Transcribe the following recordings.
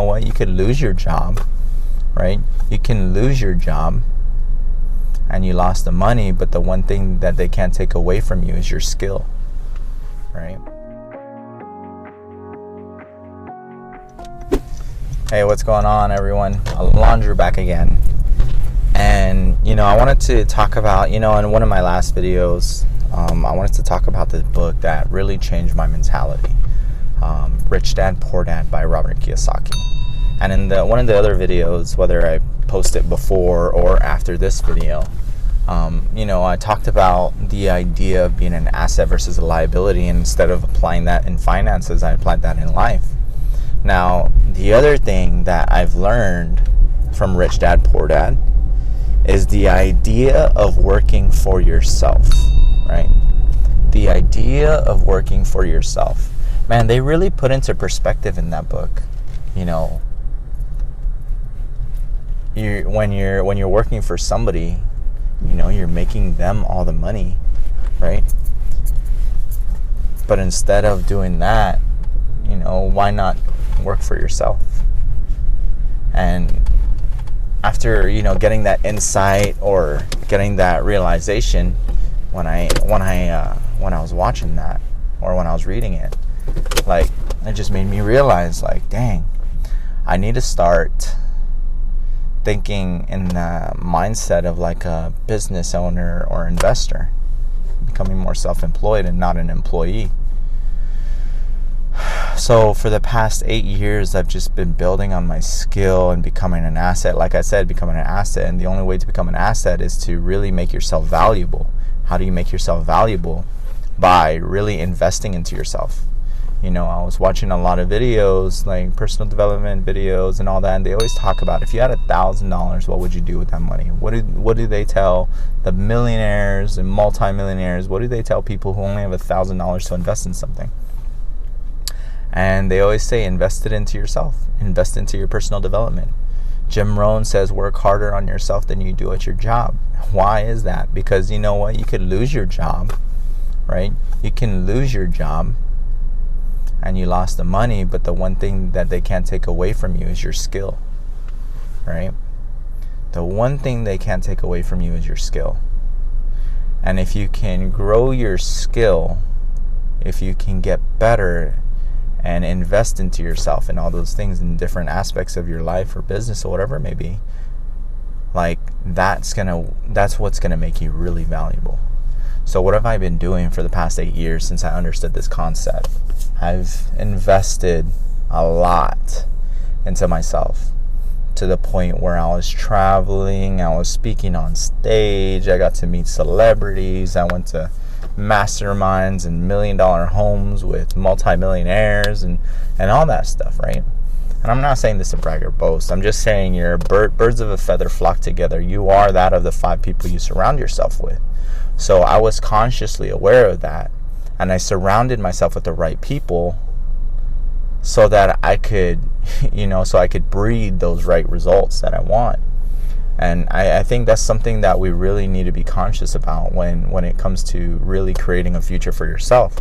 what? You could lose your job, right? You can lose your job and you lost the money, but the one thing that they can't take away from you is your skill, right? Hey, what's going on, everyone? Aulundrew back again. And, I wanted to talk about, in one of my last videos, I wanted to talk about this book that really changed my mentality. Rich Dad, Poor Dad by Robert Kiyosaki. And in one of the other videos, whether I post it before or after this video, I talked about the idea of being an asset versus a liability, and instead of applying that in finances, I applied that in life. Now, the other thing that I've learned from Rich Dad, Poor Dad is the idea of working for yourself, right? The idea of working for yourself. Man, they really put into perspective in that book, when you're working for somebody, you're making them all the money, right? But instead of doing that, why not work for yourself? And after getting that insight or getting that realization, when I was watching that or when I was reading it, it just made me realize, dang, I need to start thinking in the mindset of a business owner or investor, becoming more self-employed and not an employee. So for the past 8 years, I've just been building on my skill and becoming an asset. Like I said, becoming an asset. And the only way to become an asset is to really make yourself valuable. How do you make yourself valuable? By really investing into yourself. I was watching a lot of videos, like personal development videos and all that, and they always talk about, if you had $1,000, what would you do with that money? What do they tell the millionaires and multimillionaires? What do they tell people who only have $1,000 to invest in something? And they always say, invest it into yourself. Invest into your personal development. Jim Rohn says, work harder on yourself than you do at your job. Why is that? Because you know what? You could lose your job, right? You can lose your job and you lost the money, but the one thing that they can't take away from you is your skill, right? The one thing they can't take away from you is your skill. And if you can grow your skill, if you can get better and invest into yourself and all those things in different aspects of your life or business or whatever it may be, that's what's gonna make you really valuable. So what have I been doing for the past 8 years since I understood this concept? I've invested a lot into myself, to the point where I was traveling, I was speaking on stage, I got to meet celebrities, I went to masterminds and $1 million homes with multimillionaires and all that stuff, right? And I'm not saying this to brag or boast. I'm just saying you're birds of a feather flock together. You are that of the 5 people you surround yourself with. So I was consciously aware of that, and I surrounded myself with the right people so that I could, breed those right results that I want. And I think that's something that we really need to be conscious about when it comes to really creating a future for yourself.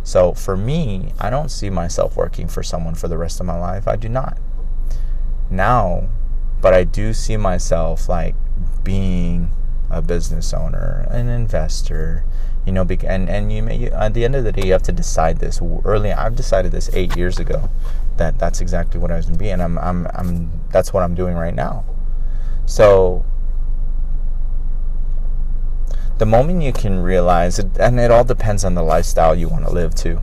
So for me, I don't see myself working for someone for the rest of my life. I do not. Now, but I do see myself being a business owner, an investor, and at the end of the day, you have to decide this early. I've decided this 8 years ago that's exactly what I was going to be, and that's what I'm doing right now. So the moment you can realize it, and it all depends on the lifestyle you want to live too.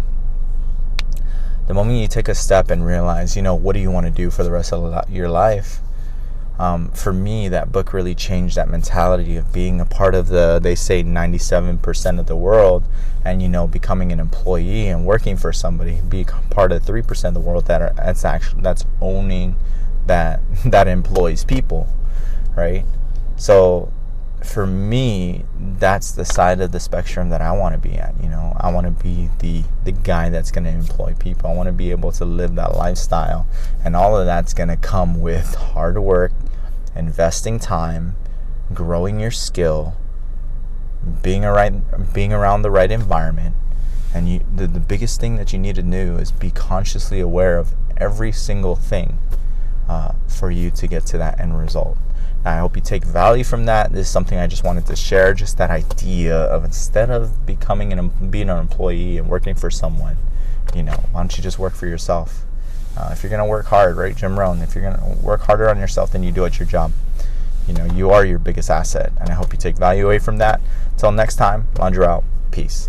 The moment you take a step and realize, what do you want to do for the rest of your life? For me, that book really changed that mentality of being a part of they say 97% of the world, and becoming an employee and working for somebody, be part of the 3% of the world that's owning that employs people, right? So for me, that's the side of the spectrum that I want to be at. I want to be the guy that's going to employ people. I want to be able to live that lifestyle, and all of that's going to come with hard work, investing time, growing your skill, being around the right environment. And the biggest thing that you need to do is be consciously aware of every single thing for you to get to that end result. Now, I hope you take value from that. This is something I just wanted to share, just that idea of, instead of being an employee and working for someone, why don't you just work for yourself? If you're going to work hard, right, Jim Rohn, if you're going to work harder on yourself than you do at your job, you are your biggest asset. And I hope you take value away from that. Until next time, Aulundrew out. Peace.